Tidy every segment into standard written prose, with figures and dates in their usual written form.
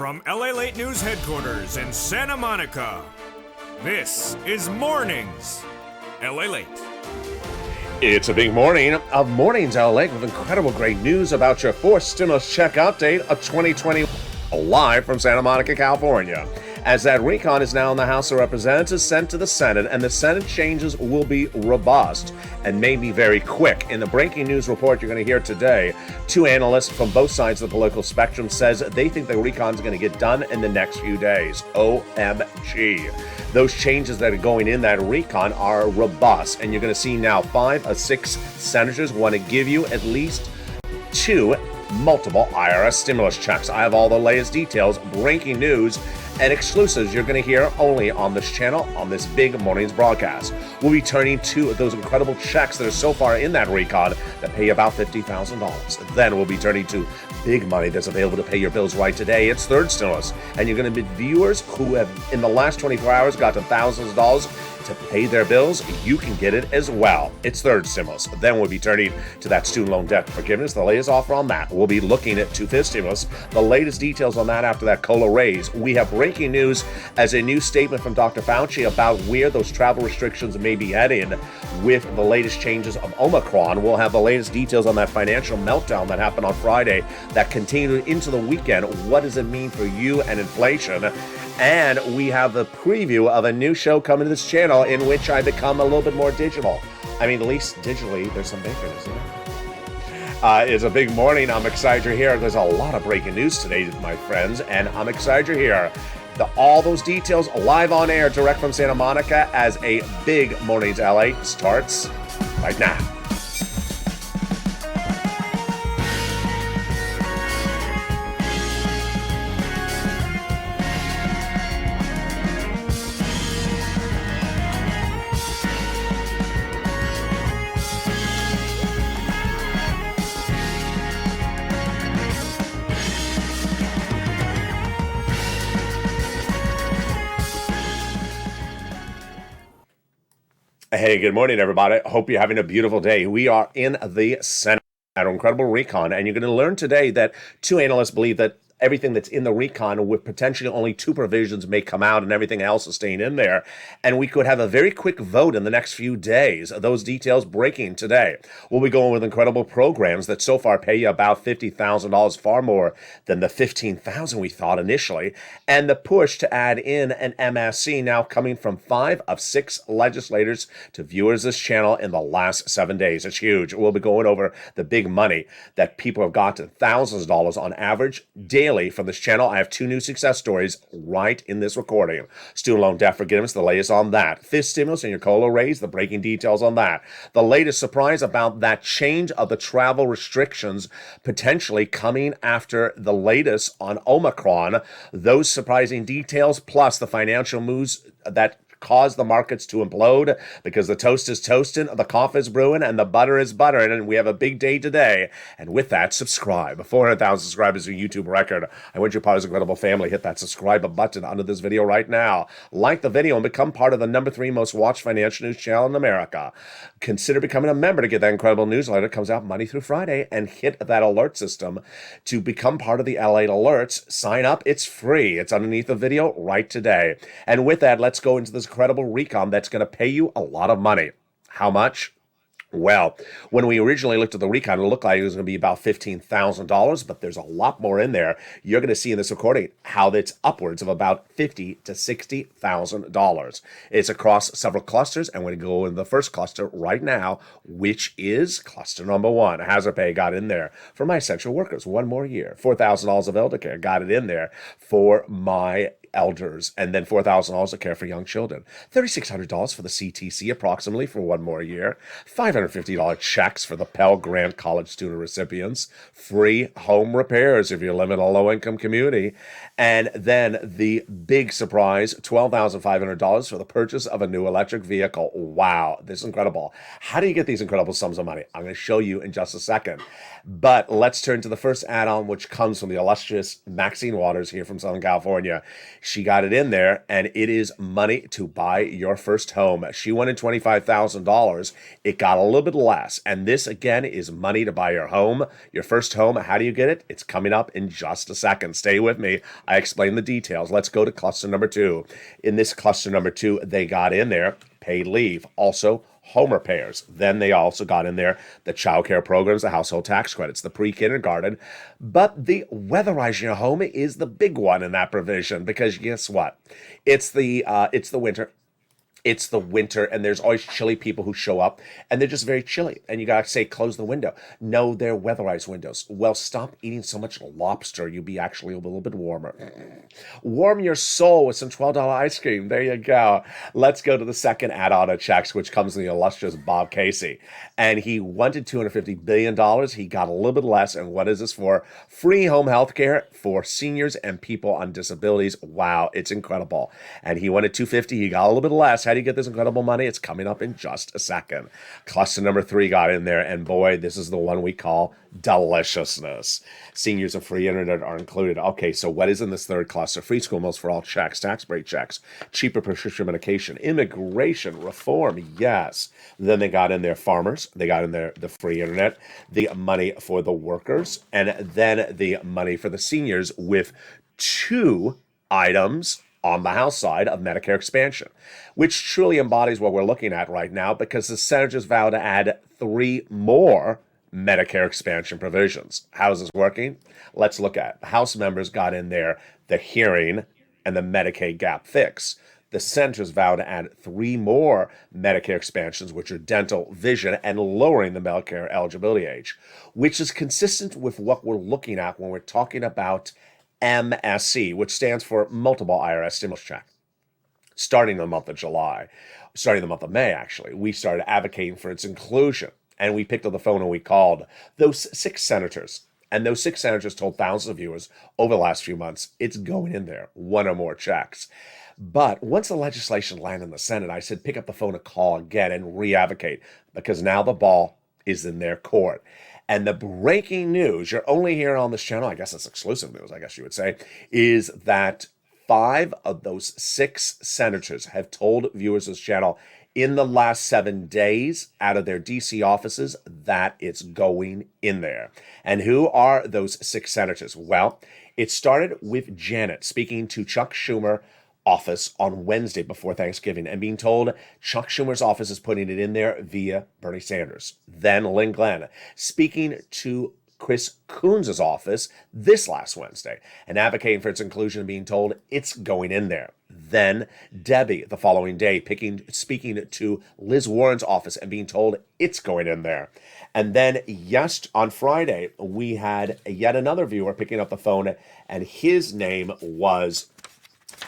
From LALATE News Headquarters in Santa Monica, this is Mornings LALATE. It's a big morning of Mornings LA with incredible great news about your fourth stimulus check update of 2020 live from Santa Monica, California. As that recon is now in the House of Representatives sent to the Senate, and the Senate changes will be robust and may be very quick. In the breaking news report you're going to hear today, two analysts from both sides of the political spectrum says they think the recon is going to get done in the next few days. OMG. Those changes that are going in that recon are robust, and you're going to see now 5 of 6 senators want to give you at least 2 multiple IRS stimulus checks. I have all the latest details, breaking news, and exclusives you're going to hear only on this channel on this big morning's broadcast. We'll be turning to those incredible checks that are so far in that recon that pay about $50,000. Then we'll be turning to big money that's available to pay your bills right today. It's third stimulus, and you're going to meet viewers who have in the last 24 hours got to thousands of dollars to pay their bills. You can get it as well. It's third stimulus. Then we'll be turning to that student loan debt forgiveness, the latest offer on that. We'll be looking at fifth stimulus, the latest details on that after that COLA raise. We have breaking news as a new statement from Dr. Fauci about where those travel restrictions may be heading with the latest changes of Omicron. We'll have the latest details on that financial meltdown that happened on Friday that continued into the weekend. What does it mean for you and inflation? And we have the preview of a new show coming to this channel in which I become a little bit more digital. I mean, at least digitally, there's some bacon, isn't there? It's a big morning. I'm excited you're here. There's a lot of breaking news today, my friends, and I'm excited you're here. All those details live on air, direct from Santa Monica, as a big Mornings LA starts right now. Hey, good morning, everybody. Hope you're having a beautiful day. We are in the Senate, an incredible recon, and you're going to learn today that two analysts believe that everything that's in the recon with potentially only 2 provisions may come out and everything else is staying in there. And we could have a very quick vote in the next few days. Those details breaking today. We'll be going with incredible programs that so far pay you about $50,000, far more than the $15,000 we thought initially. And the push to add in an MSC now coming from 5 of 6 legislators to viewers this channel in the last 7 days. It's huge. We'll be going over the big money that people have gotten, thousands of dollars on average daily from this channel. I have 2 new success stories right in this recording. Student loan debt forgiveness, the latest on that. Fifth stimulus and your COLA raise, the breaking details on that. The latest surprise about that change of the travel restrictions potentially coming after the latest on Omicron. Those surprising details, plus the financial moves that cause the markets to implode because the toast is toasting, the coffee is brewing, and the butter is buttering, and we have a big day today. And with that, subscribe. 400,000 subscribers is a YouTube record. I want you part of this incredible family. Hit that subscribe button under this video right now. Like the video and become part of the number 3 most watched financial news channel in America. Consider becoming a member to get that incredible newsletter. It comes out Monday through Friday, and hit that alert system to become part of the LA Alerts. Sign up. It's free. It's underneath the video right today. And with that, let's go into this incredible recon that's going to pay you a lot of money. How much? Well, when we originally looked at the recon, it looked like it was going to be about $15,000, but there's a lot more in there. You're going to see in this recording how it's upwards of about $50,000 to $60,000. It's across several clusters, and we're going to go in the first cluster right now, which is cluster number 1. Hazard pay got in there for my essential workers. 1 more year. $4,000 of elder care got it in there for my elders, and then $4,000 to care for young children. $3,600 for the CTC approximately for 1 more year. $550 checks for the Pell Grant College student recipients. Free home repairs if you live in a low-income community. And then the big surprise, $12,500 for the purchase of a new electric vehicle. Wow, this is incredible. How do you get these incredible sums of money? I'm going to show you in just a second. But let's turn to the first add-on, which comes from the illustrious Maxine Waters here from Southern California. She got it in there, and it is money to buy your first home. She wanted $25,000. It got a little bit less. And this, again, is money to buy your home, your first home. How do you get it? It's coming up in just a second. Stay with me. I explain the details. Let's go to cluster number 2. In this cluster number 2, they got in there paid leave, also home repairs. Then they also got in there the child care programs, the household tax credits, the pre-kindergarten. But the weatherizing your home is the big one in that provision, because guess what? It's the winter. It's the winter, and there's always chilly people who show up, and they're just very chilly. And you gotta say, close the window. No, they're weatherized windows. Well, stop eating so much lobster. You'll be actually a little bit warmer. Warm your soul with some $12 ice cream. There you go. Let's go to the second add-on of checks, which comes from the illustrious Bob Casey. And he wanted $250 billion. He got a little bit less. And what is this for? Free home health care for seniors and people on disabilities. Wow, it's incredible. And he wanted $250. He got a little bit less. How do you get this incredible money? It's coming up in just a second. Cluster number 3 got in there, and boy, this is the one we call deliciousness. Seniors and free internet are included. Okay, so what is in this third cluster? Free school meals for all checks, tax break checks, cheaper prescription medication, immigration reform, yes. Then they got in there farmers, they got in there the free internet, the money for the workers, and then the money for the seniors, with 2 items on the House side of Medicare expansion, which truly embodies what we're looking at right now, because the senators vowed to add 3 more Medicare expansion provisions. How's this working? Let's look at it. House members got in there the hearing and the Medicaid gap fix. The senators vow to add 3 more Medicare expansions, which are dental, vision, and lowering the Medicare eligibility age, which is consistent with what we're looking at when we're talking about MSC, which stands for Multiple IRS Stimulus Check. Starting the month of July, starting the month of May, actually, we started advocating for its inclusion. And we picked up the phone and we called those 6 senators. And those 6 senators told thousands of viewers over the last few months, it's going in there, 1 or more checks. But once the legislation landed in the Senate, I said, pick up the phone and call again and re-advocate, because now the ball is in their court. And the breaking news, you're only hearing on this channel, I guess it's exclusive news, I guess you would say, is that 5 of those 6 senators have told viewers of this channel in the last 7 days out of their DC offices that it's going in there. And who are those 6 senators? Well, it started with Janet speaking to Chuck Schumer office on Wednesday before Thanksgiving and being told Chuck Schumer's office is putting it in there via Bernie Sanders. Then Lynn Glenn speaking to Chris Coons' office this last Wednesday and advocating for its inclusion and being told it's going in there. Then Debbie the following day speaking to Liz Warren's office and being told it's going in there. And then on Friday, we had yet another viewer picking up the phone, and his name was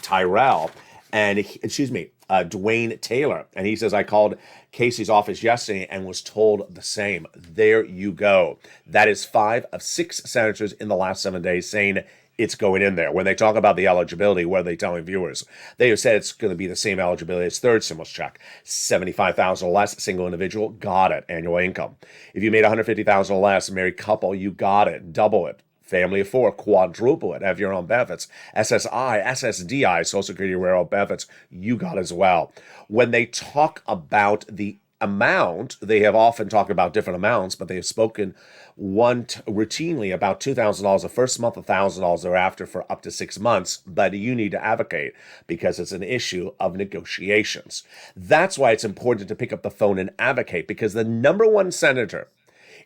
Tyrell, and Dwayne Taylor. And he says, I called Casey's office yesterday and was told the same. There you go. That is 5 of 6 senators in the last 7 days saying it's going in there. When they talk about the eligibility, what are they telling viewers? They have said it's going to be the same eligibility as third stimulus check. $75,000 or less, single individual, got it, annual income. If you made $150,000 or less, married couple, you got it, double it. Family of 4, quadruple it, have your own benefits. SSI, SSDI, Social Security Rural Benefits, you got as well. When they talk about the amount, they have often talked about different amounts, but they have spoken routinely about $2,000 the first month, $1,000 thereafter for up to 6 months. But you need to advocate because it's an issue of negotiations. That's why it's important to pick up the phone and advocate, because the number 1 senator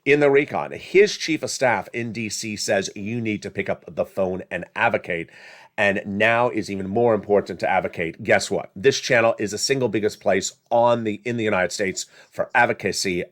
in the recon, his chief of staff in DC says you need to pick up the phone and advocate. And now is even more important to advocate. Guess what? This channel is the single biggest place in the United States for advocacy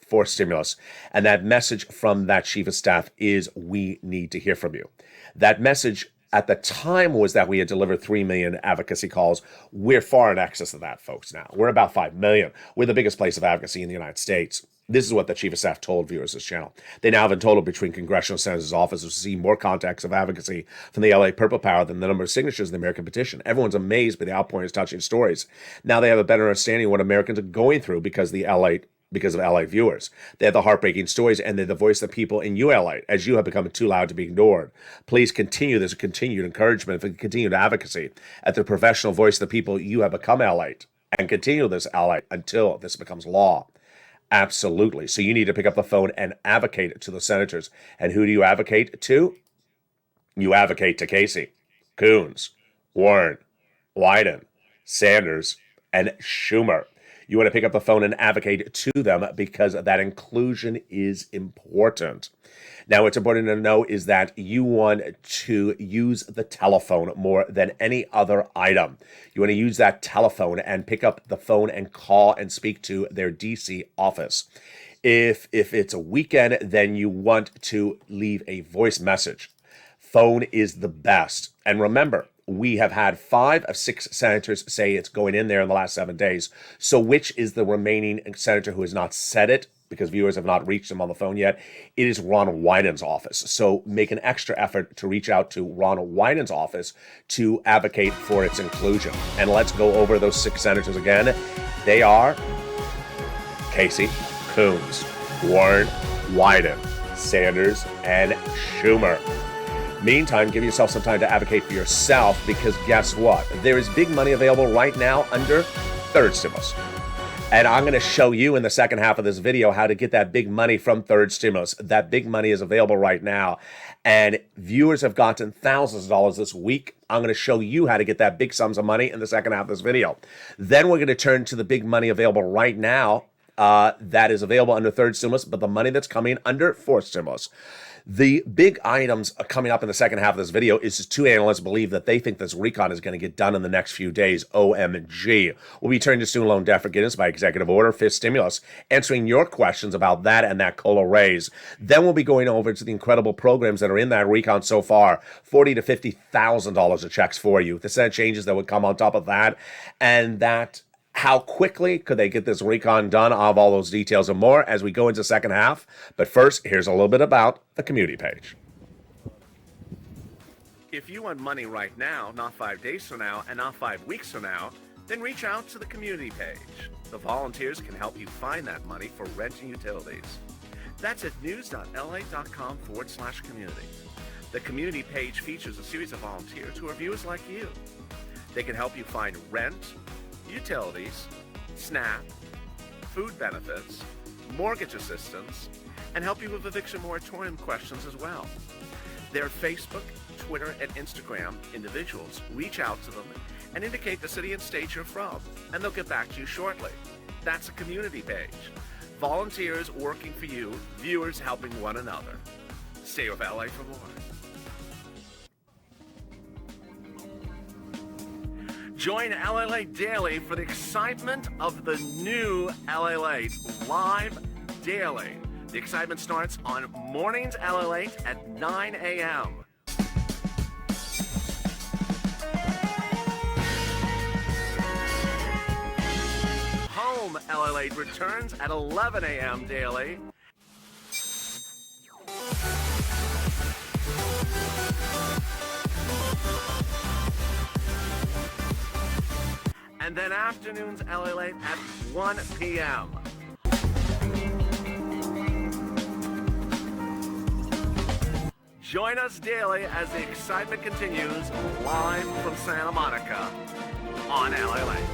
for stimulus. And that message from that chief of staff is we need to hear from you. That message at the time was that we had delivered 3 million advocacy calls. We're far in excess of that, folks, now. We're about 5 million. We're the biggest place of advocacy in the United States. This is what the chief of staff told viewers of this channel. They now have in total between congressional senators' offices see more contacts of advocacy from the LA Purple Power than the number of signatures in the American petition. Everyone's amazed by the outpouring of touching stories. Now they have a better understanding of what Americans are going through because the LA because of LA viewers. They're the heartbreaking stories, and they're the voice of the people in LA, as you have become too loud to be ignored. Please continue this continued encouragement and continued advocacy at the professional voice of the people you have become LA, and continue this LA until this becomes law. Absolutely. So you need to pick up the phone and advocate to the senators. And who do you advocate to? You advocate to Casey, Coons, Warren, Wyden, Sanders, and Schumer. You want to pick up the phone and advocate to them because that inclusion is important. Now, what's important to know is that you want to use the telephone more than any other item. You want to use that telephone and pick up the phone and call and speak to their DC office. If it's a weekend, then you want to leave a voice message. Phone is the best. And remember, we have had 5 of 6 senators say it's going in there in the last 7 days. So which is the remaining senator who has not said it, because viewers have not reached him on the phone yet? It is Ron Wyden's office. So make an extra effort to reach out to Ron Wyden's office to advocate for its inclusion. And let's go over those 6 senators again. They are Casey, Coons, Warren, Wyden, Sanders, and Schumer. Meantime, give yourself some time to advocate for yourself, because guess what? There is big money available right now under third stimulus. And I'm going to show you in the second half of this video how to get that big money from third stimulus. That big money is available right now. And viewers have gotten thousands of dollars this week. I'm going to show you how to get that big sums of money in the second half of this video. Then we're going to turn to the big money available right now that is available under third stimulus, but the money that's coming under fourth stimulus. The big items coming up in the second half of this video is 2 analysts believe that they think this recon is going to get done in the next few days. OMG. We'll be turning to student loan debt forgiveness by executive order, fifth stimulus, answering your questions about that and that COLA raise. Then we'll be going over to the incredible programs that are in that recon so far. $40,000 to $50,000 of checks for you. The Senate changes that would come on top of that, and that how quickly could they get this recon done? I'll have all those details and more as we go into the second half. But first, here's a little bit about the community page. If you want money right now, not 5 days from now, and not 5 weeks from now, then reach out to the community page. The volunteers can help you find that money for rent and utilities. That's at news.la.com/community. The community page features a series of volunteers who are viewers like you. They can help you find rent, utilities, SNAP, food benefits, mortgage assistance, and help you with eviction moratorium questions as well. Their Facebook, Twitter, and Instagram individuals reach out to them and indicate the city and state you're from, and they'll get back to you shortly. That's a community page. Volunteers working for you, viewers helping one another. Stay with LA for more. Join LALATE Daily for the excitement of the new LALATE live daily. The excitement starts on Mornings LALATE at 9 a.m. Home LALATE returns at 11 a.m. daily. And then afternoons LALATE at 1 p.m. Join us daily as the excitement continues live from Santa Monica on LALATE.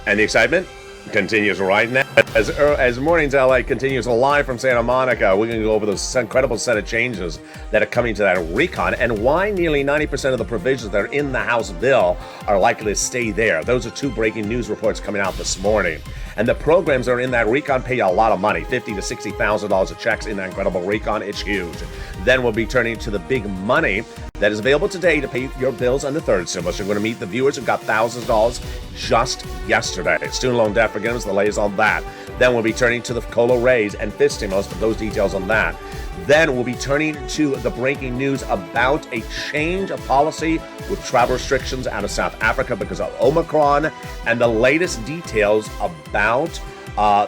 And the excitement continues right now. As Mornings LA continues live from Santa Monica, we're going to go over those incredible set of changes that are coming to that recon and why nearly 90% of the provisions that are in the House bill are likely to stay there. Those are 2 breaking news reports coming out this morning. And the programs that are in that recon pay you a lot of money, $50,000 to $60,000 of checks in that incredible recon. It's huge. Then we'll be turning to the big money that is available today to pay your bills under third stimulus. You're going to meet the viewers who got thousands of dollars just yesterday. Student loan debt forgiveness, the latest on that. Then we'll be turning to the COLA raise and fifth stimulus, but those details on that. Then we'll be turning to the breaking news about a change of policy with travel restrictions out of South Africa because of Omicron, and the latest details about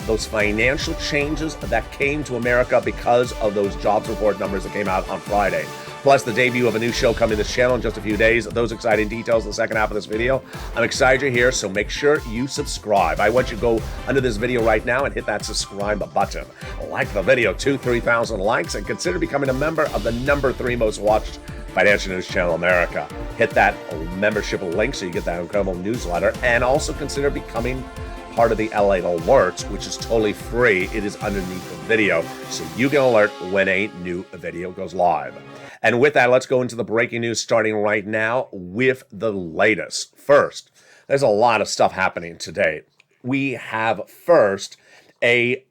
those financial changes that came to America because of those jobs report numbers that came out on Friday. plus the debut of a new show coming to this channel in just a few days. Those exciting details in the second half of this video. I'm excited you're here, so make sure you subscribe. I want you to go under this video right now and hit that subscribe button. Like the video, 2,000-3,000 likes, and consider becoming a member of the #3 most watched financial news channel in America. Hit that membership link so you get that incredible newsletter, and also consider becoming part of the LATE alerts, which is totally free. It is underneath the video, so you get an alert when a new video goes live. And with that, let's go into the breaking news starting right now with the latest. First, there's a lot of stuff happening today. We have first a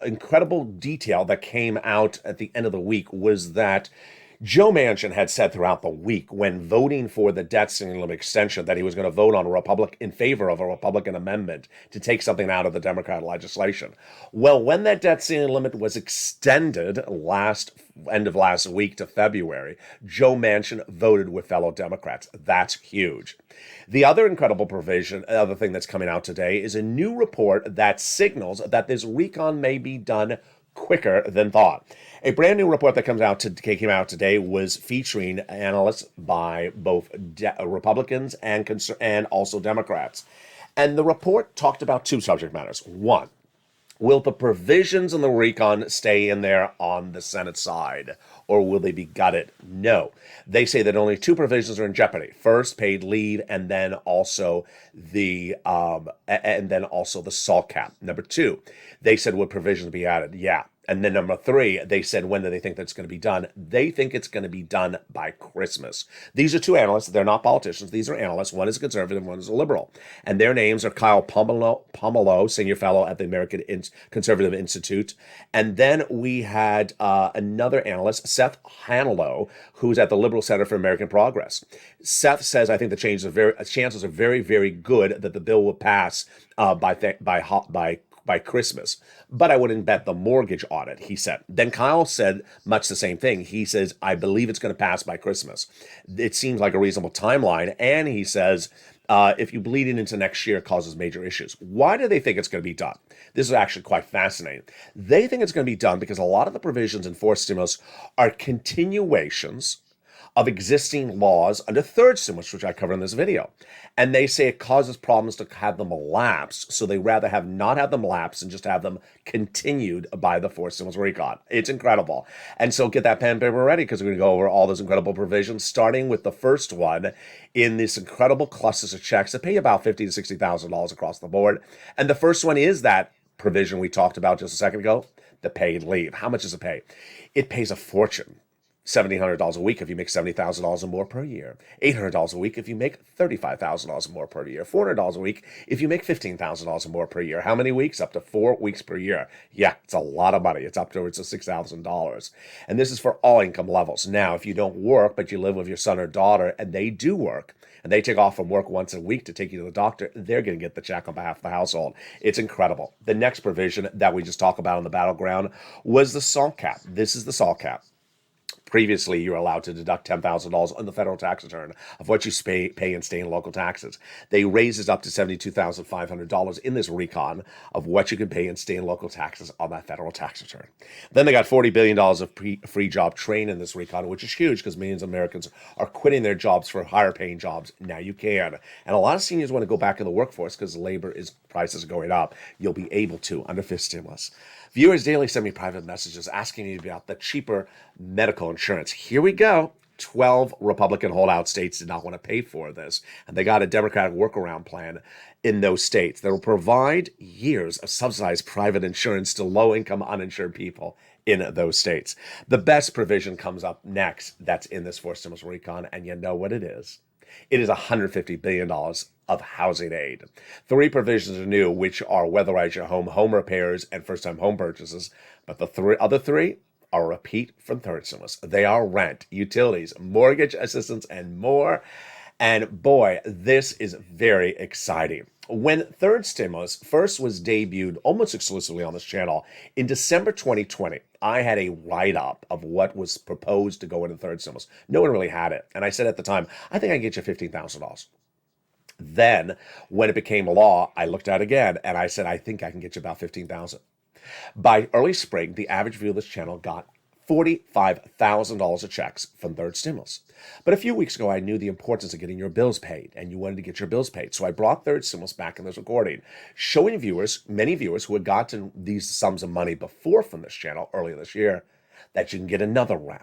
incredible detail that came out at the end of the week was that Joe Manchin had said throughout the week when voting for the debt ceiling limit extension that he was going to vote on in favor of a Republican amendment to take something out of the Democrat legislation. Well, when that debt ceiling limit was extended end of last week to February, Joe Manchin voted with fellow Democrats. That's huge. The other incredible other thing that's coming out today is a new report that signals that this recon may be done quicker than thought. A brand new report that came out today was featuring analysts by both Republicans and also Democrats. And the report talked about two subject matters. One, will the provisions in the recon stay in there on the Senate side, or will they be gutted? No. They say that only two provisions are in jeopardy. First, paid leave, and then also the SALT cap. Number two, they said would provisions be added? Yeah. And then number three, they said, when do they think that's going to be done? They think it's going to be done by Christmas. These are two analysts. They're not politicians. These are analysts. One is a conservative, one is a liberal. And their names are Kyle Pomelo, senior fellow at the American Conservative Institute. And then we had another analyst, Seth Hanilow, who's at the Liberal Center for American Progress. Seth says, I think the chances are very, very good that the bill will pass by Christmas, but I wouldn't bet the mortgage on it, he said. Then Kyle said much the same thing. He says, I believe it's going to pass by Christmas. It seems like a reasonable timeline. And he says, if you bleed it into next year, it causes major issues. Why do they think it's going to be done? This is actually quite fascinating. They think it's going to be done because a lot of the provisions in fourth stimulus are continuations of existing laws under third stimulus, which I covered in this video. And they say it causes problems to have them lapse, so they rather not have them lapse and just have them continued by the fourth stimulus recon. It's incredible. And so get that pen and paper ready, because we're going to go over all those incredible provisions, starting with the first one in this incredible clusters of checks that pay about $50,000 to $60,000 across the board. And the first one is that provision we talked about just a second ago, the paid leave. How much does it pay? It pays a fortune. $1,700 a week if you make $70,000 or more per year. $800 a week if you make $35,000 or more per year. $400 a week if you make $15,000 or more per year. How many weeks? Up to 4 weeks per year. Yeah, it's a lot of money. It's upwards of $6,000. And this is for all income levels. Now, if you don't work, but you live with your son or daughter, and they do work, and they take off from work once a week to take you to the doctor, they're going to get the check on behalf of the household. It's incredible. The next provision that we just talked about on the battleground was the SALT cap. This is the SALT cap. Previously, you were allowed to deduct $10,000 on the federal tax return of what you pay and stay in local taxes. They raised it up to $72,500 in this recon of what you can pay and stay in local taxes on that federal tax return. Then they got $40 billion of free job training in this recon, which is huge because millions of Americans are quitting their jobs for higher paying jobs. Now you can. And a lot of seniors want to go back in the workforce because prices are going up. You'll be able to under fifth stimulus. Viewers daily send me private messages asking me about the cheaper medical insurance. Here we go. 12 Republican holdout states did not want to pay for this, and they got a Democratic workaround plan in those states that will provide years of subsidized private insurance to low-income uninsured people in those states. The best provision comes up next that's in this fourth stimulus recon, and you know what it is. It is $150 billion of housing aid. 3 provisions are new, which are weatherize your home repairs, and first-time home purchases. But the other three are a repeat from third stimulus. They are rent, utilities, mortgage assistance, and more. And boy, this is very exciting. When third stimulus first was debuted almost exclusively on this channel in December 2020, I had a write-up of what was proposed to go into third stimulus. No one really had it. And I said at the time, I think I can get you $15,000. Then when it became law, I looked at it again and I said, I think I can get you about $15,000. By early spring, the average view of this channel got $45,000 of checks from third stimulus. But a few weeks ago, I knew the importance of getting your bills paid, and you wanted to get your bills paid. So I brought third stimulus back in this recording, showing many viewers who had gotten these sums of money before from this channel earlier this year, that you can get another round.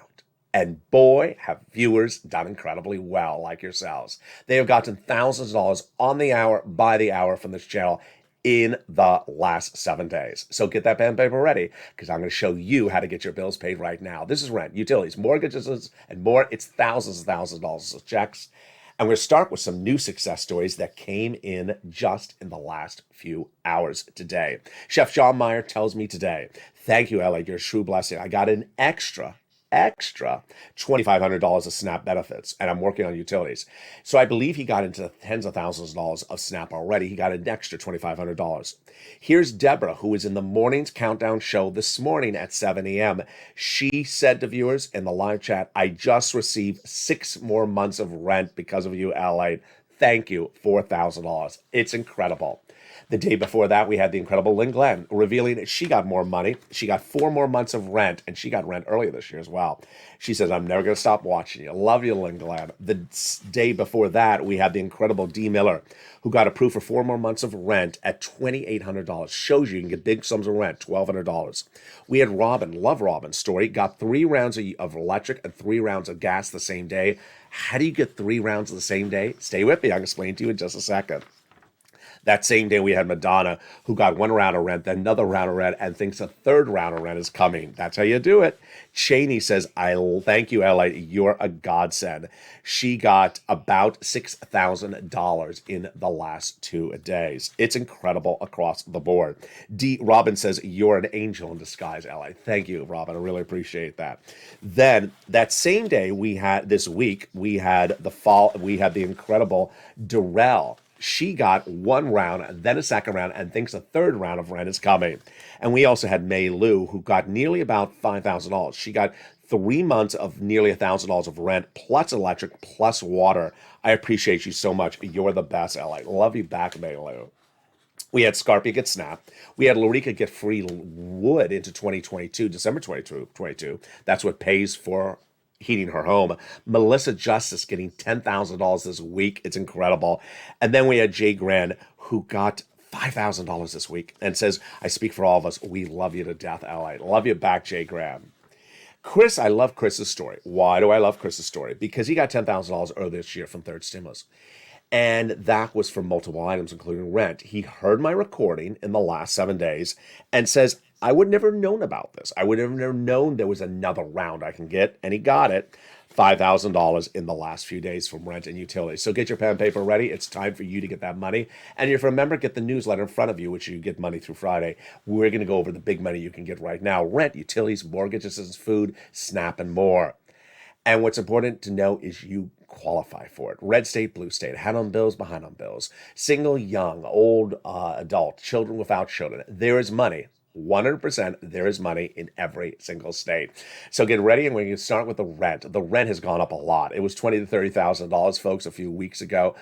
And boy, have viewers done incredibly well, like yourselves. They have gotten thousands of dollars on the hour, by the hour from this channel in the last 7 days. So get that pen and paper ready, because I'm going to show you how to get your bills paid right now. This is rent, utilities, mortgages, and more. It's thousands and thousands of dollars of checks. And we're going to start with some new success stories that came in just in the last few hours today. Chef John Meyer tells me today, thank you, Ellie, you're a true blessing. I got an extra $2,500 of SNAP benefits, and I'm working on utilities. So I believe he got into tens of thousands of dollars of SNAP already. He got an extra $2,500. Here's Deborah, who was in the morning's countdown show this morning at 7 a.m. She said to viewers in the live chat, I just received 6 more months of rent because of you, LA. Thank you, $4,000. It's incredible. The day before that, we had the incredible Lynn Glenn revealing that she got more money. She got 4 more months of rent, and she got rent earlier this year as well. She says, I'm never going to stop watching you. Love you, Lynn Glenn. The day before that, we had the incredible D. Miller, who got approved for 4 more months of rent at $2,800. Shows you can get big sums of rent, $1,200. We had Robin, love Robin's story, got 3 rounds of electric and 3 rounds of gas the same day. How do you get 3 rounds the same day? Stay with me. I'll explain to you in just a second. That same day, we had Madonna, who got 1 round of rent, then another round of rent, and thinks a 3rd round of rent is coming. That's how you do it. Cheney says, I thank you, Ella. You're a godsend. She got about $6,000 in the last 2 days. It's incredible across the board. D. Robin says, you're an angel in disguise, Ella. Thank you, Robin. I really appreciate that. Then that same day, this week, we had the incredible Darrell. She got 1 round, then a 2nd round, and thinks a 3rd round of rent is coming. And we also had May Lou, who got nearly about $5,000. She got 3 months of nearly $1,000 of rent, plus electric, plus water. I appreciate you so much. You're the best, LA. Love you back, May Lou. We had Scarpia get SNAP. We had Lorica get free wood into 2022, December 2022. That's what pays for heating her home. Melissa Justice getting $10,000 this week. It's incredible. And then we had Jay Grand, who got $5,000 this week and says, I speak for all of us. We love you to death, LA. Love you back, Jay Graham. Chris, I love Chris's story. Why do I love Chris's story? Because he got $10,000 earlier this year from third stimulus. And that was for multiple items, including rent. He heard my recording in the last 7 days and says, I would never known about this. I would have never known there was another round I can get. And he got it, $5,000 in the last few days from rent and utilities. So get your pen and paper ready. It's time for you to get that money. And if you remember, get the newsletter in front of you, which you get money through Friday. We're going to go over the big money you can get right now. Rent, utilities, mortgage assistance, food, SNAP, and more. And what's important to know is you qualify for it. Red state, blue state, ahead on bills, behind on bills, single, young, old, adult, children without children. There is money. 100% there is money in every single state. So get ready, and we're going to start with the rent. The rent has gone up a lot. It was $20,000 to $30,000, folks, a few months ago.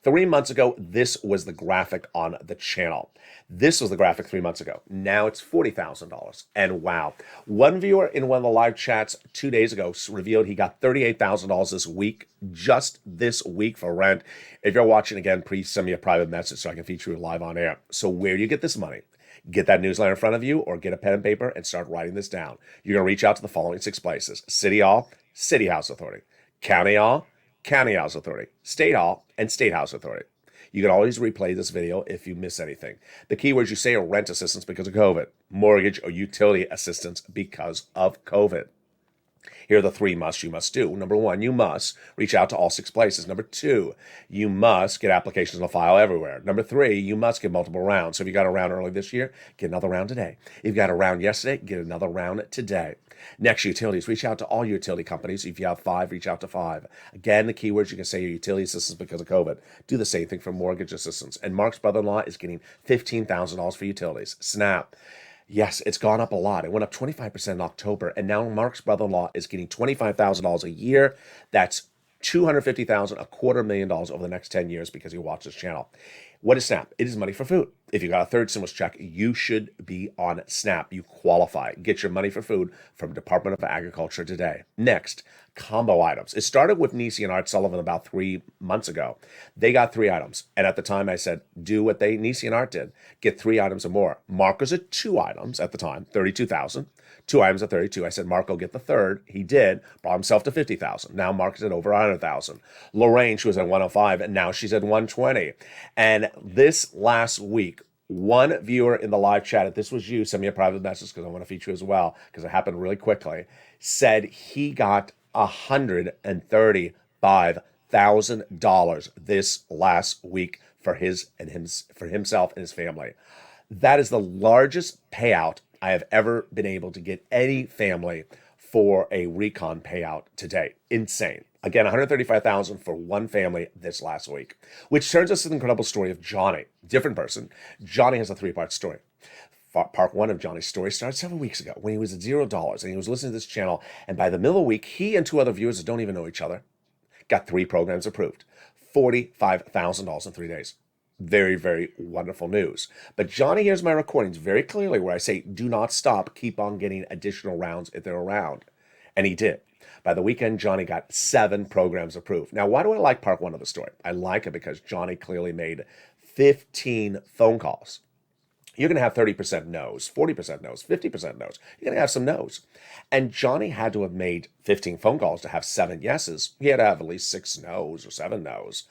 3 months ago, this was the graphic on the channel. This was the graphic 3 months ago. Now it's $40,000. And wow. One viewer in one of the live chats 2 days ago revealed he got $38,000 this week, just this week for rent. If you're watching again, please send me a private message so I can feature you live on air. So where do you get this money? Get that newsletter in front of you, or get a pen and paper and start writing this down. You're going to reach out to the following 6 places: City Hall, City House Authority; County Hall, County House Authority; State Hall, and State House Authority. You can always replay this video if you miss anything. The keywords you say are rent assistance because of COVID, mortgage or utility assistance because of COVID. Here are the 3 musts you must do. Number 1, you must reach out to all 6 places. Number 2, you must get applications on file everywhere. Number 3, you must get multiple rounds. So if you got a round early this year, get another round today. If you got a round yesterday, get another round today. Next, utilities. Reach out to all utility companies. If you have 5, reach out to 5. Again, the keywords you can say are utility assistance because of COVID. Do the same thing for mortgage assistance. And Mark's brother-in-law is getting $15,000 for utilities. SNAP. Yes, it's gone up a lot. It went up 25% in October, and now Mark's brother-in-law is getting $25,000 a year. That's $250,000, $250,000 over the next 10 years because he watches this channel. What is SNAP? It is money for food. If you got a third stimulus check, you should be on SNAP. You qualify. Get your money for food from Department of Agriculture today. Next, combo items. It started with Nisi and Art Sullivan about 3 months ago. They got 3 items. And at the time I said, do what Nisi and Art did. Get 3 items or more. Marco's at 2 items at the time, 32,000. 2 items at 32. I said, Marco, get the third. He did. Brought himself to 50,000. Now Marco's at over 100,000. Lorraine, she was at 105, and now she's at 120. And this last week, one viewer in the live chat, if this was you, send me a private message because I want to feature you as well, because it happened really quickly, said he got $135,000 this last week for himself and his family. That is the largest payout I have ever been able to get any family for a recon payout to date. Insane. Again, $135,000 for one family this last week, which turns us to the incredible story of Johnny. Different person. Johnny has a 3-part story. Part 1 of Johnny's story started several weeks ago when he was at $0 and he was listening to this channel. And by the middle of the week, he and 2 other viewers that don't even know each other got 3 programs approved. $45,000 in 3 days. Very, very wonderful news. But Johnny hears my recordings very clearly where I say, do not stop. Keep on getting additional rounds if they're around. And he did. By the weekend, Johnny got 7 programs approved. Now, why do I like part 1 of the story? I like it because Johnny clearly made 15 phone calls. You're going to have 30% no's, 40% no's, 50% no's. You're going to have some no's. And Johnny had to have made 15 phone calls to have 7 yeses. He had to have at least 6 no's or 7 no's.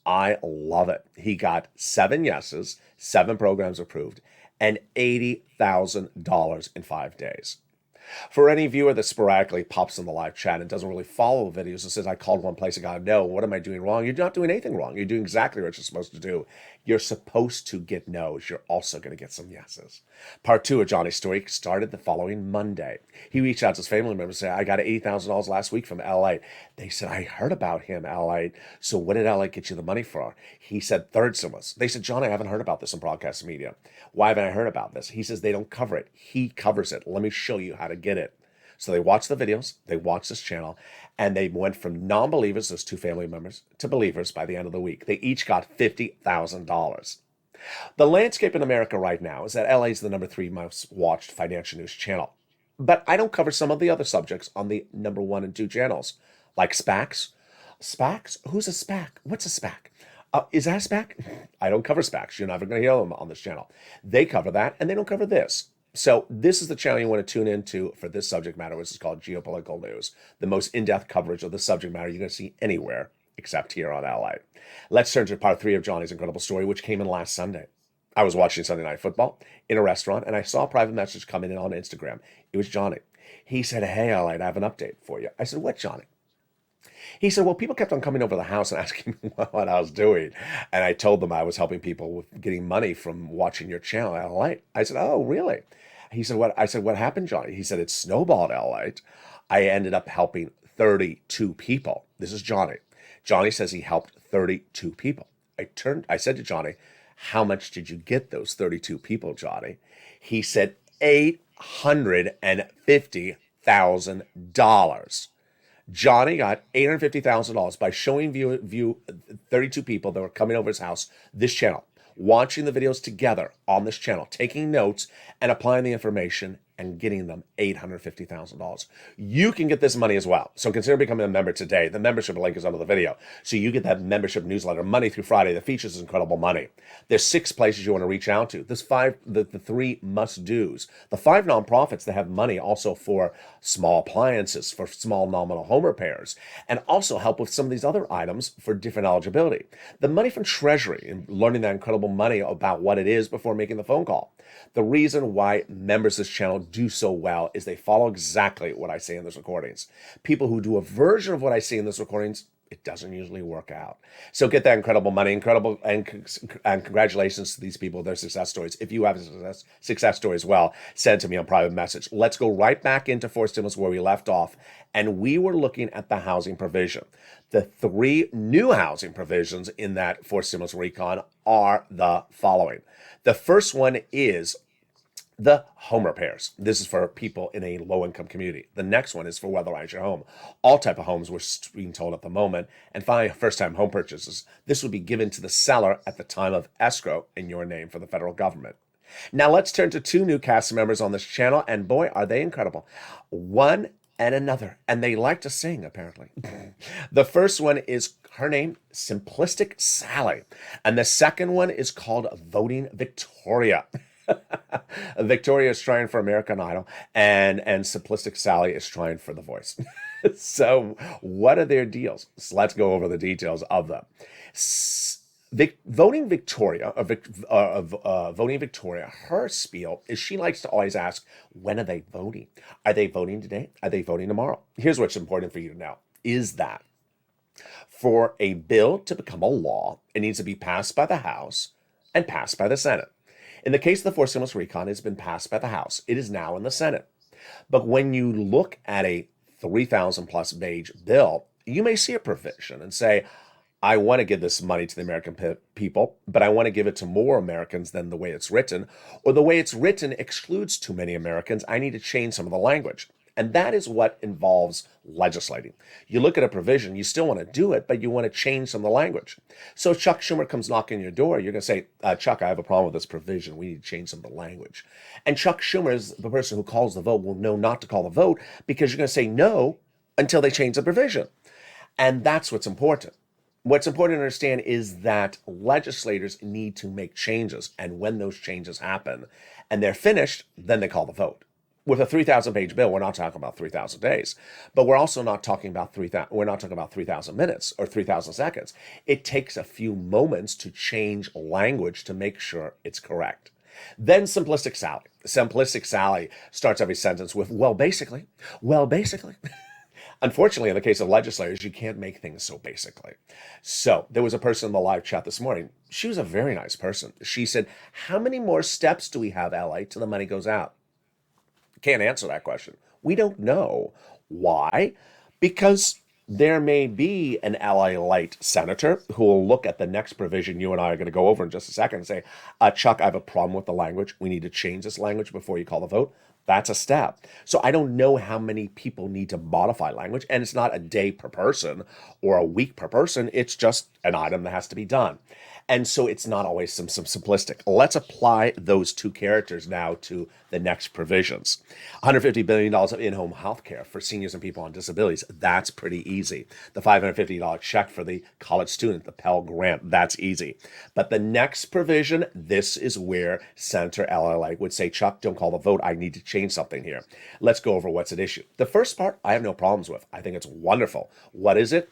I love it. He got 7 yeses, 7 programs approved, and $80,000 in 5 days. For any viewer that sporadically pops in the live chat and doesn't really follow the videos and says, I called one place and got no, what am I doing wrong? You're not doing anything wrong. You're doing exactly what you're supposed to do. You're supposed to get no's. You're also going to get some yeses. Part 2 of Johnny's story started the following Monday. He reached out to his family members and said, I got $80,000 last week from LALATE. They said, I heard about him, LALATE. So what did LALATE get you the money for? He said, third stimulus. They said, John, I haven't heard about this in broadcast media. Why haven't I heard about this? He says, they don't cover it. He covers it. Let me show you how to get it. So they watched the videos, they watched this channel, and they went from non-believers, those 2 family members, to believers by the end of the week. They each got $50,000. The landscape in America right now is that LA is the number 3 most watched financial news channel. But I don't cover some of the other subjects on the number 1 and 2 channels, like SPACs. SPACs? Who's a SPAC? What's a SPAC? Is that a SPAC? I don't cover SPACs. You're never going to hear them on this channel. They cover that, and they don't cover this. So this is the channel you want to tune into for this subject matter, which is called Geopolitical News, the most in-depth coverage of the subject matter you're going to see anywhere except here on LA. Let's turn to part 3 of Johnny's incredible story, which came in last Sunday. I was watching Sunday Night Football in a restaurant, and I saw a private message coming in on Instagram. It was Johnny. He said, hey, LA, I have an update for you. I said, what, Johnny? He said, well, people kept on coming over the house and asking me what I was doing. And I told them I was helping people with getting money from watching your channel, LALATE. I said, oh, really? He said, what? I said, what happened, Johnny? He said, it snowballed, LALATE. I ended up helping 32 people. This is Johnny. Johnny says he helped 32 people. I said to Johnny, how much did you get those 32 people, Johnny? He said, $850,000. Johnny got $850,000 by showing view 32 people that were coming over his house, this channel, watching the videos together on this channel, taking notes and applying the information and getting them $850,000. You can get this money as well. So consider becoming a member today. The membership link is under the video. So you get that membership newsletter Monday through Friday that features incredible money. There's 6 places you want to reach out to. There's 5, the 3 must-dos. The 5 nonprofits that have money also for small appliances, for small nominal home repairs, and also help with some of these other items for different eligibility. The money from Treasury and learning that incredible money about what it is before making the phone call. The reason why members of this channel do so well is they follow exactly what I say in those recordings. People who do a version of what I say in those recordings, it doesn't usually work out. So get that incredible money, and congratulations to these people, their success stories. If you have a success story as well, send it to me on private message. Let's go right back into 4 stimulus where we left off. And we were looking at the housing provision. The 3 new housing provisions in that 4 stimulus recon are the following. The first one is The home repairs. This is for people in a low-income community. The next one is for weatherize your home. All type of homes we're being told at the moment. And finally, first-time home purchases. This would be given to the seller at the time of escrow in your name for the federal government. Now let's turn to two new cast members on this channel, and boy, are they incredible. One and another, and they like to sing, apparently. The first one is her name, Simplistic Sally, and the second one is called Voting Victoria. Victoria is trying for American Idol, and Simplistic Sally is trying for The Voice. So, what are their deals? So let's go over the details of them. Voting Victoria, Voting Victoria, her spiel is she likes to always ask, when are they voting? Are they voting today? Are they voting tomorrow? Here's what's important for you to know, is that for a bill to become a law, it needs to be passed by the House and passed by the Senate. In the case of the fourth stimulus recon, it's been passed by the House. It is now in the Senate. But when you look at a 3,000 plus page bill, you may see a provision and say, I want to give this money to the American people, but I want to give it to more Americans than the way it's written, or the way it's written excludes too many Americans. I need to change some of the language. And that is what involves legislating. You look at a provision, you still want to do it, but you want to change some of the language. So if Chuck Schumer comes knocking on your door, you're going to say, Chuck, I have a problem with this provision. We need to change some of the language. And Chuck Schumer is the person who calls the vote, will know not to call the vote because you're going to say no until they change the provision. And that's what's important. What's important to understand is that legislators need to make changes. And when those changes happen and they're finished, then they call the vote. With a 3,000 page bill, we're not talking about 3,000 days, but we're also not talking about 3,000 minutes or 3,000 seconds. It takes a few moments to change language to make sure it's correct. Then Simplistic Sally. Simplistic Sally starts every sentence with, well, basically. Unfortunately, in the case of legislators, you can't make things so basically. So there was a person in the live chat this morning. She was a very nice person. She said, how many more steps do we have, LA, till the money goes out? Can't answer that question. We don't know. Why? Because there may be an LALATE senator who will look at the next provision you and I are going to go over in just a second and say, Chuck, I have a problem with the language. We need to change this language before you call the vote. That's a step. So I don't know how many people need to modify language, and it's not a day per person or a week per person. It's just an item that has to be done. And so it's not always some simplistic. Let's apply those two characters now to the next provisions. $150 billion of in-home health care for seniors and people on disabilities. That's pretty easy. The $550 check for the college student, the Pell Grant, that's easy. But the next provision, this is where Senator LLA would say, Chuck, don't call the vote. I need to change something here. Let's go over what's at issue. The first part, I have no problems with. I think it's wonderful. What is it?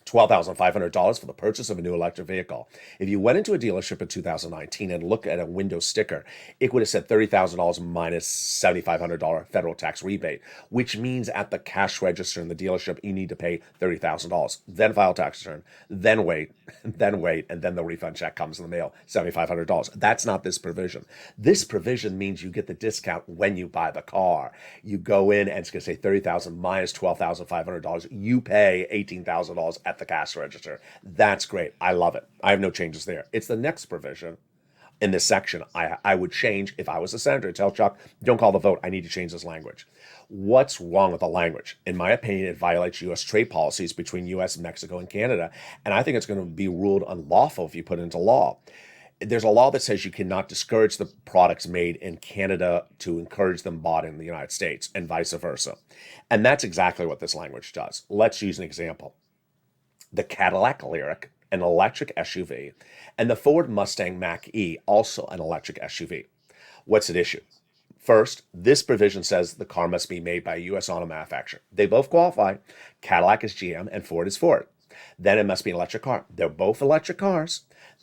$12,500 for the purchase of a new electric vehicle. If you went into a dealership in 2019 and looked at a window sticker, it would have said $30,000 minus $7,500 federal tax rebate, which means at the cash register in the dealership, you need to pay $30,000. Then file tax return, then wait, and then the refund check comes in the mail, $7,500. That's not this provision. This provision means you get the discount when you buy the car. You go in and it's going to say $30,000 minus $12,500. You pay $18,000 at the cash register. That's great. I love it. I have no changes there. It's the next provision in this section I would change if I was a senator. Tell Chuck, don't call the vote. I need to change this language. What's wrong with the language? In my opinion, it violates U.S. trade policies between U.S., Mexico, and Canada. And I think it's going to be ruled unlawful if you put it into law. There's a law that says you cannot discourage the products made in Canada to encourage them bought in the United States and vice versa. And that's exactly what this language does. Let's use an example. The Cadillac Lyriq, an electric SUV, and the Ford Mustang Mach-E, also an electric SUV. What's at issue? First, this provision says the car must be made by a U.S. auto manufacturer. They both qualify. Cadillac is GM and Ford is Ford. Then it must be an electric car. They're both electric cars.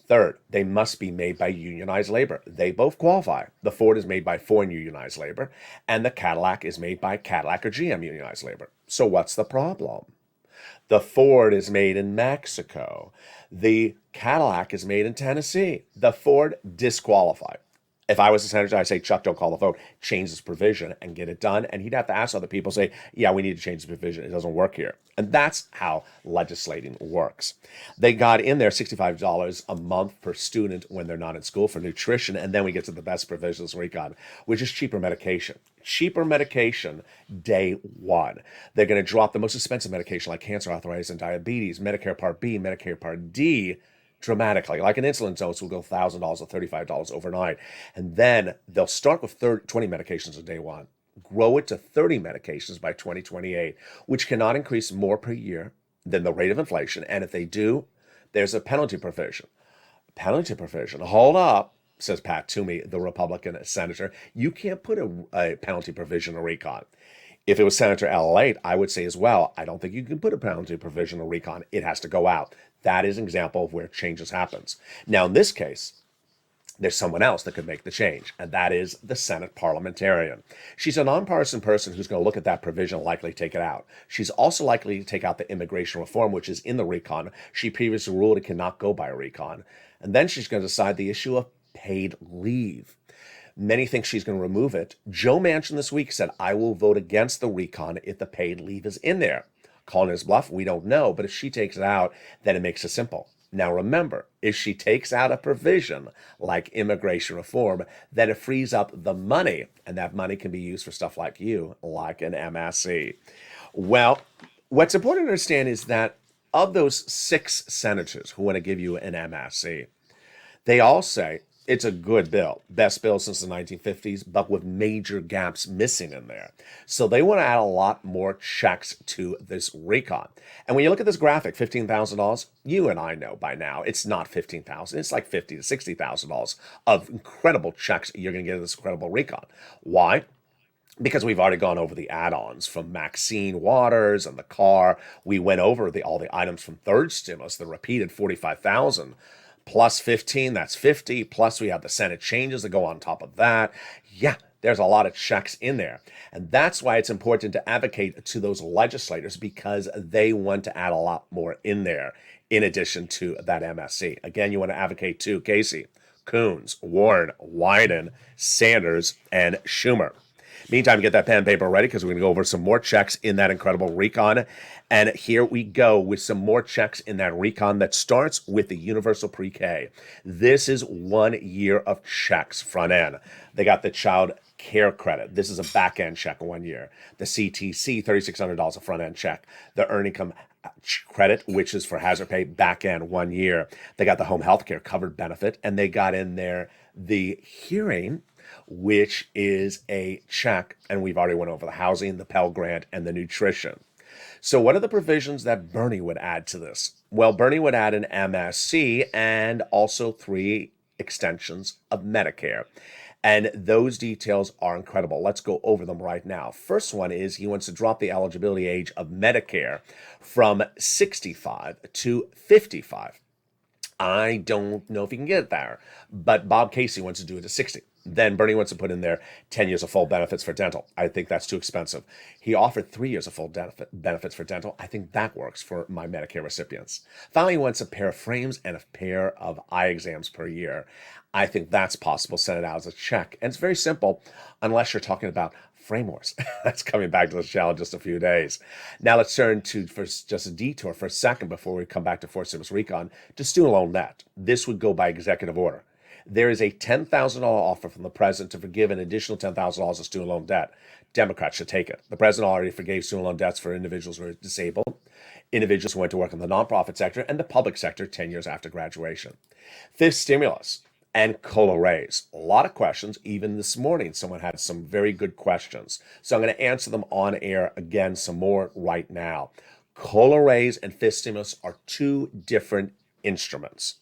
Third, they must be made by unionized labor. They both qualify. The Ford is made by Ford unionized labor, and the Cadillac is made by Cadillac or GM unionized labor. So what's the problem? The Ford is made in Mexico. The Cadillac is made in Tennessee. The Ford disqualified. If I was a senator, I'd say, Chuck, don't call the vote. Change this provision and get it done. And he'd have to ask other people, say, yeah, we need to change the provision. It doesn't work here. And that's how legislating works. They got in there $65 a month per student when they're not in school for nutrition. And then we get to the best provisions we got, which is cheaper medication. Cheaper medication day one. They're going to drop the most expensive medication like cancer, arthritis, and diabetes, Medicare Part B, Medicare Part D, dramatically. Like an insulin dose will go $1,000 or $35 overnight. And then they'll start with 20 medications on day one, grow it to 30 medications by 2028, which cannot increase more per year than the rate of inflation. And if they do, there's a penalty provision. Penalty provision. Hold up, says Pat Toomey, the Republican senator. You can't put a penalty provision in recon. If it was Senator LALATE, I would say as well, I don't think you can put a penalty provision in recon. It has to go out. That is an example of where changes happens. Now, in this case, there's someone else that could make the change, and that is the Senate parliamentarian. She's a nonpartisan person who's going to look at that provision and likely take it out. She's also likely to take out the immigration reform, which is in the recon. She previously ruled it cannot go by a recon. And then she's going to decide the issue of paid leave. Many think she's going to remove it. Joe Manchin this week said, I will vote against the recon if the paid leave is in there. Calling his bluff, we don't know, but if she takes it out, then it makes it simple. Now remember, if she takes out a provision like immigration reform, then it frees up the money, and that money can be used for stuff like like an MSC. Well, what's important to understand is that of those 6 senators who want to give you an MSC, they all say it's a good bill, best bill since the 1950s, but with major gaps missing in there. So they want to add a lot more checks to this recon. And when you look at this graphic, $15,000, you and I know by now it's not $15,000. It's like $50,000 to $60,000 of incredible checks you're going to get in this incredible recon. Why? Because we've already gone over the add-ons from Maxine Waters and the car. We went over all the items from third stimulus, the repeated $45,000. Plus 15, that's 50. Plus we have the Senate changes that go on top of that. Yeah, there's a lot of checks in there. And that's why it's important to advocate to those legislators, because they want to add a lot more in there in addition to that MSC. Again, you want to advocate to Casey, Coons, Warren, Wyden, Sanders, and Schumer. Meantime, get that pen and paper ready because we're going to go over some more checks in that incredible recon. And here we go with some more checks in that recon that starts with the universal pre-K. This is 1 year of checks front end. They got the child care credit. This is a back end check 1 year. The CTC, $3,600 a front end check. The earned income credit, which is for hazard pay, back end 1 year. They got the home health care covered benefit, and they got in there the hearing, which is a check, and we've already went over the housing, the Pell Grant, and the nutrition. So what are the provisions that Bernie would add to this? Well, Bernie would add an MSC and also 3 extensions of Medicare. And those details are incredible. Let's go over them right now. First one is he wants to drop the eligibility age of Medicare from 65 to 55. I don't know if he can get it there, but Bob Casey wants to do it to 60. Then Bernie wants to put in there 10 years of full benefits for dental. I think that's too expensive. He offered 3 years of full benefits for dental. I think that works for my Medicare recipients. Finally, he wants a pair of frames and a pair of eye exams per year. I think that's possible. Send it out as a check. And it's very simple, unless you're talking about frame wars. That's coming back to the show in just a few days. Now let's turn to, for just a detour for a second before we come back to Fourth Stimulus Recon, to student loan debt. This would go by executive order. There is a $10,000 offer from the president to forgive an additional $10,000 of student loan debt. Democrats should take it. The president already forgave student loan debts for individuals who are disabled, individuals who went to work in the nonprofit sector, and the public sector 10 years after graduation. Fifth stimulus and COLA raise. A lot of questions. Even this morning, someone had some very good questions. So I'm going to answer them on air again some more right now. COLA raise and fifth stimulus are 2 different instruments.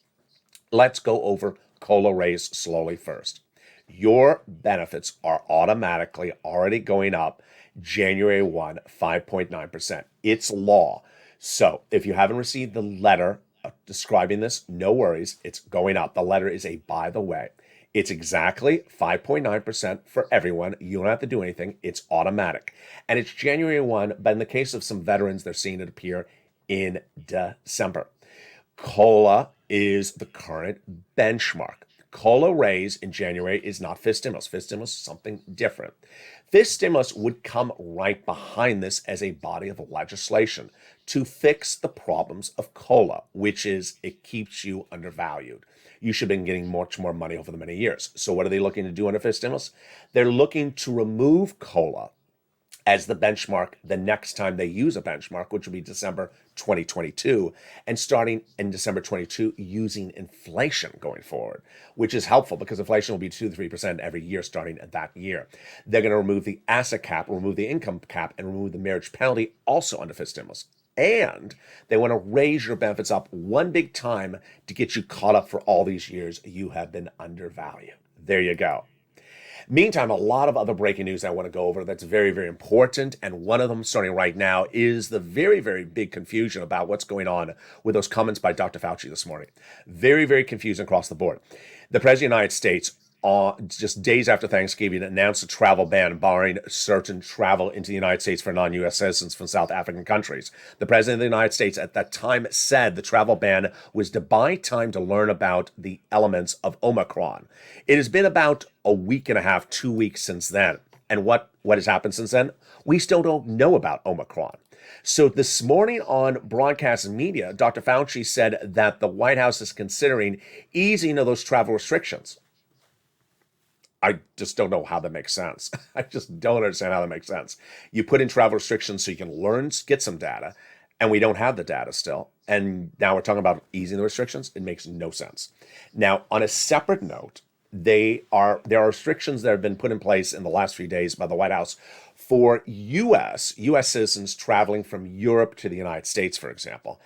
Let's go over COLA raise slowly first. Your benefits are automatically already going up January 1, 5.9%. It's law. So if you haven't received the letter describing this, no worries. It's going up. The letter is a by the way. It's exactly 5.9% for everyone. You don't have to do anything. It's automatic. And it's January 1, but in the case of some veterans, they're seeing it appear in December. COLA is the current benchmark. COLA raise in January is not fifth stimulus. Fifth stimulus is something different. Fifth stimulus would come right behind this as a body of legislation to fix the problems of COLA, which is it keeps you undervalued. You should have been getting much more money over the many years. So what are they looking to do under fifth stimulus? They're looking to remove COLA as the benchmark the next time they use a benchmark, which will be December 2022, and starting in December 22, using inflation going forward, which is helpful because inflation will be 2 to 3% every year starting at that year. They're going to remove the asset cap, remove the income cap, and remove the marriage penalty also under fifth stimulus. And they want to raise your benefits up one big time to get you caught up for all these years you have been undervalued. There you go. Meantime, a lot of other breaking news I want to go over that's very, very important. And one of them starting right now is the very, very big confusion about what's going on with those comments by Dr. Fauci this morning. Very, very confusing across the board. The President of the United States, just days after Thanksgiving, announced a travel ban barring certain travel into the United States for non-U.S. citizens from South African countries. The President of the United States at that time said the travel ban was to buy time to learn about the elements of Omicron. It has been about a week and a half, 2 weeks since then. And what has happened since then? We still don't know about Omicron. So this morning on broadcast media, Dr. Fauci said that the White House is considering easing of those travel restrictions. I just don't know how that makes sense. I just don't understand how that makes sense. You put in travel restrictions so you can learn, get some data, and we don't have the data still. And now we're talking about easing the restrictions. It makes no sense. Now, on a separate note, there are restrictions that have been put in place in the last few days by the White House for U.S. citizens traveling from Europe to the United States, for example.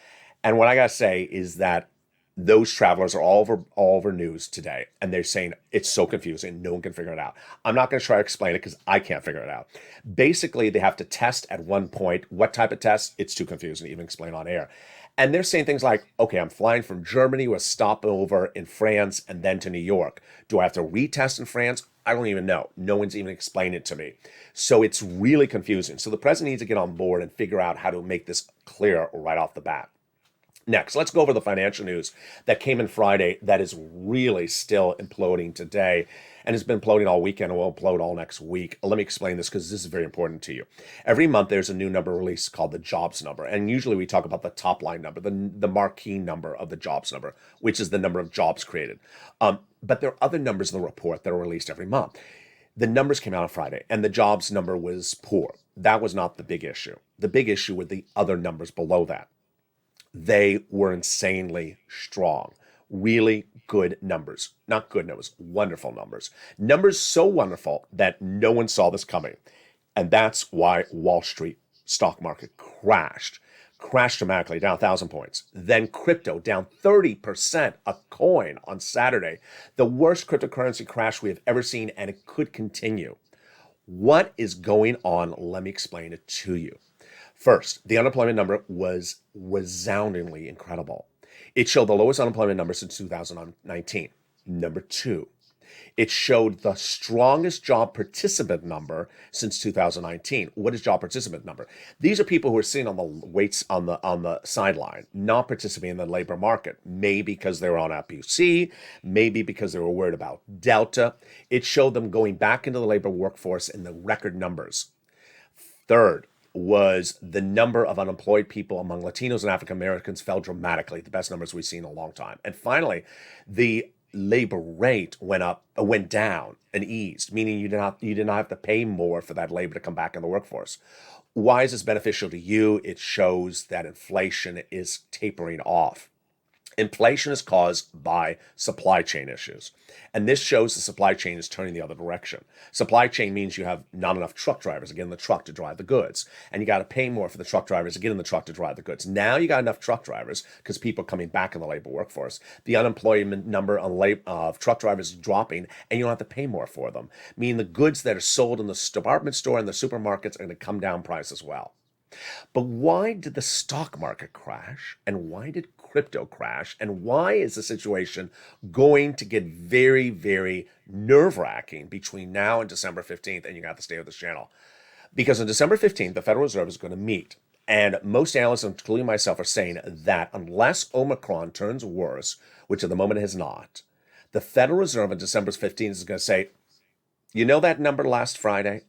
And what I got to say is that those travelers are all over news today, and they're saying it's so confusing, no one can figure it out. I'm not going to try to explain it because I can't figure it out. Basically, they have to test at one point. What type of test? It's too confusing to even explain on air. And they're saying things like, okay, I'm flying from Germany with a stopover in France and then to New York. Do I have to retest in France? I don't even know. No one's even explained it to me. So it's really confusing. So the president needs to get on board and figure out how to make this clear right off the bat. Next, let's go over the financial news that came in Friday that is really still imploding today and has been imploding all weekend and will implode all next week. Let me explain this because this is very important to you. Every month, there's a new number released called the jobs number. And usually we talk about the top line number, the marquee number of the jobs number, which is the number of jobs created. But there are other numbers in the report that are released every month. The numbers came out on Friday, and the jobs number was poor. That was not the big issue. The big issue were the other numbers below that. They were insanely strong. Really good numbers. Not good numbers, wonderful numbers. Numbers so wonderful that no one saw this coming. And that's why Wall Street stock market crashed dramatically, down 1,000 points. Then crypto down 30% a coin on Saturday. The worst cryptocurrency crash we have ever seen, and it could continue. What is going on? Let me explain it to you. First, the unemployment number was resoundingly incredible. It showed the lowest unemployment number since 2019. Number two, it showed the strongest job participant number since 2019. What is job participant number? These are people who are sitting on the weights on the sideline, not participating in the labor market. Maybe because they were on APUC, maybe because they were worried about Delta. It showed them going back into the labor workforce in the record numbers. Third was the number of unemployed people among Latinos and African Americans fell dramatically, the best numbers we've seen in a long time. And finally, the labor rate went down and eased, meaning you did not have to pay more for that labor to come back in the workforce. Why is this beneficial to you? It shows that inflation is tapering off. Inflation is caused by supply chain issues. And this shows the supply chain is turning the other direction. Supply chain means you have not enough truck drivers to get in the truck to drive the goods. And you got to pay more for the truck drivers to get in the truck to drive the goods. Now you got enough truck drivers because people are coming back in the labor workforce. The unemployment number of truck drivers is dropping, and you don't have to pay more for them. Meaning the goods that are sold in the department store and the supermarkets are going to come down price as well. But why did the stock market crash? And why did crypto crash? And why is the situation going to get very, very nerve-wracking between now and December 15th? And you got to stay with this channel. Because on December 15th, the Federal Reserve is going to meet. And most analysts, including myself, are saying that unless Omicron turns worse, which at the moment it has not, The Federal Reserve on December 15th is going to say, you know that number last Friday?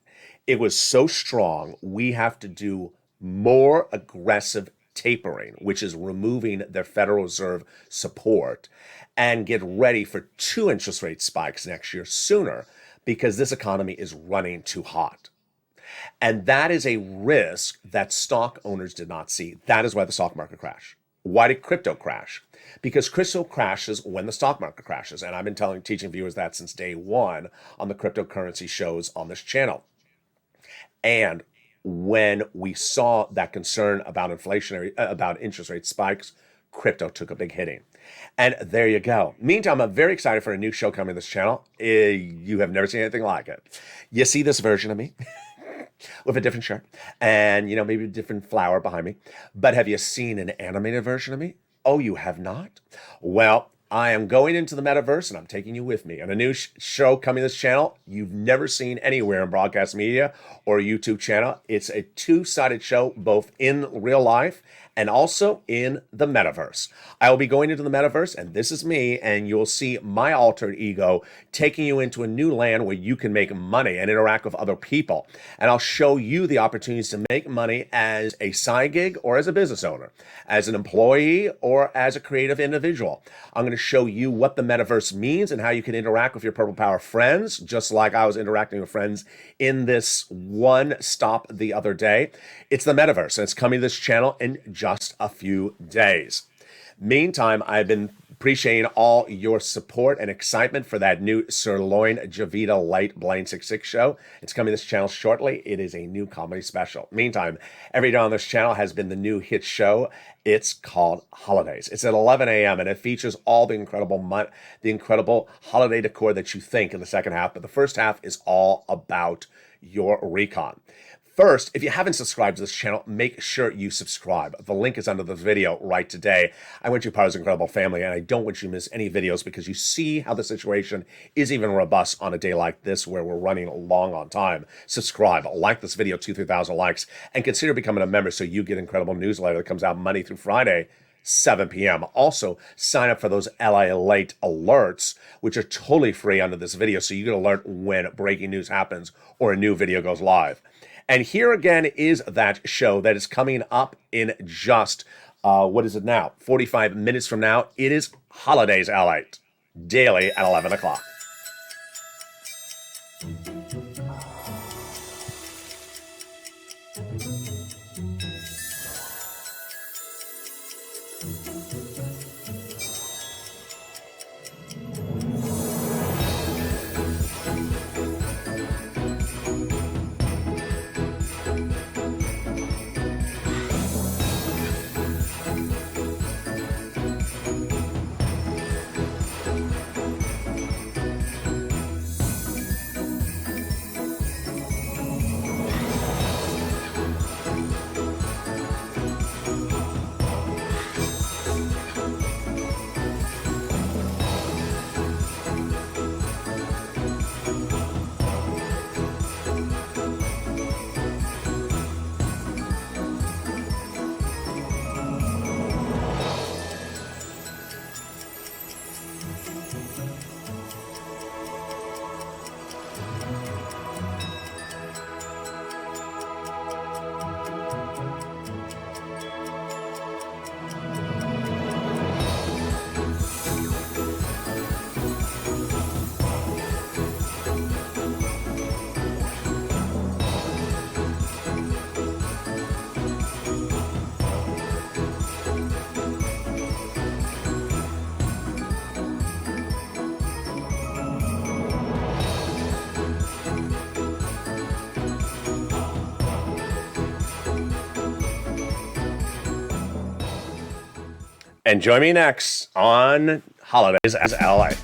It was so strong, we have to do more aggressive tapering, which is removing their Federal Reserve support, and get ready for 2 interest rate spikes next year sooner because this economy is running too hot. And that is a risk that stock owners did not see. That is why the stock market crashed. Why did crypto crash? Because crypto crashes when the stock market crashes. And I've been teaching viewers that since day one on the cryptocurrency shows on this channel. And when we saw that concern about about interest rate spikes, crypto took a big hitting. And there you go. Meantime, I'm very excited for a new show coming to this channel. You have never seen anything like it. You see this version of me with a different shirt and, maybe a different flower behind me. But have you seen an animated version of me? Oh, you have not? Well, I am going into the metaverse and I'm taking you with me on a new show coming to this channel you've never seen anywhere in broadcast media or YouTube channel. It's a 2-sided show, both in real life and also in the metaverse. I will be going into the metaverse, and this is me, and you'll see my alter ego taking you into a new land where you can make money and interact with other people. And I'll show you the opportunities to make money as a side gig or as a business owner, as an employee or as a creative individual. I'm going to show you what the metaverse means and how you can interact with your Purple Power friends, just like I was interacting with friends in this one stop the other day. It's the metaverse, and it's coming to this channel in just a few days. Meantime, I've been appreciating all your support and excitement for that new Sirloin Javita Light Blind 66 show. It's coming to this channel shortly. It is a new comedy special. Meantime, every day on this channel has been the new hit show. It's called Holidays. It's at 11 a.m. and it features all the incredible holiday decor that you think in the second half. But the first half is all about your recon. First, if you haven't subscribed to this channel, make sure you subscribe. The link is under the video right today. I want you part of this incredible family, and I don't want you to miss any videos because you see how the situation is even robust on a day like this where we're running long on time. Subscribe, like this video, 2,000-3,000 likes, and consider becoming a member so you get an incredible newsletter that comes out Monday through Friday, 7 p.m. Also, sign up for those LALATE alerts, which are totally free under this video, so you get an alert when breaking news happens or a new video goes live. And here again is that show that is coming up in just, 45 minutes from now. It is Holidays LALATE, daily at 11 o'clock. And join me next on Holidays as LALATE.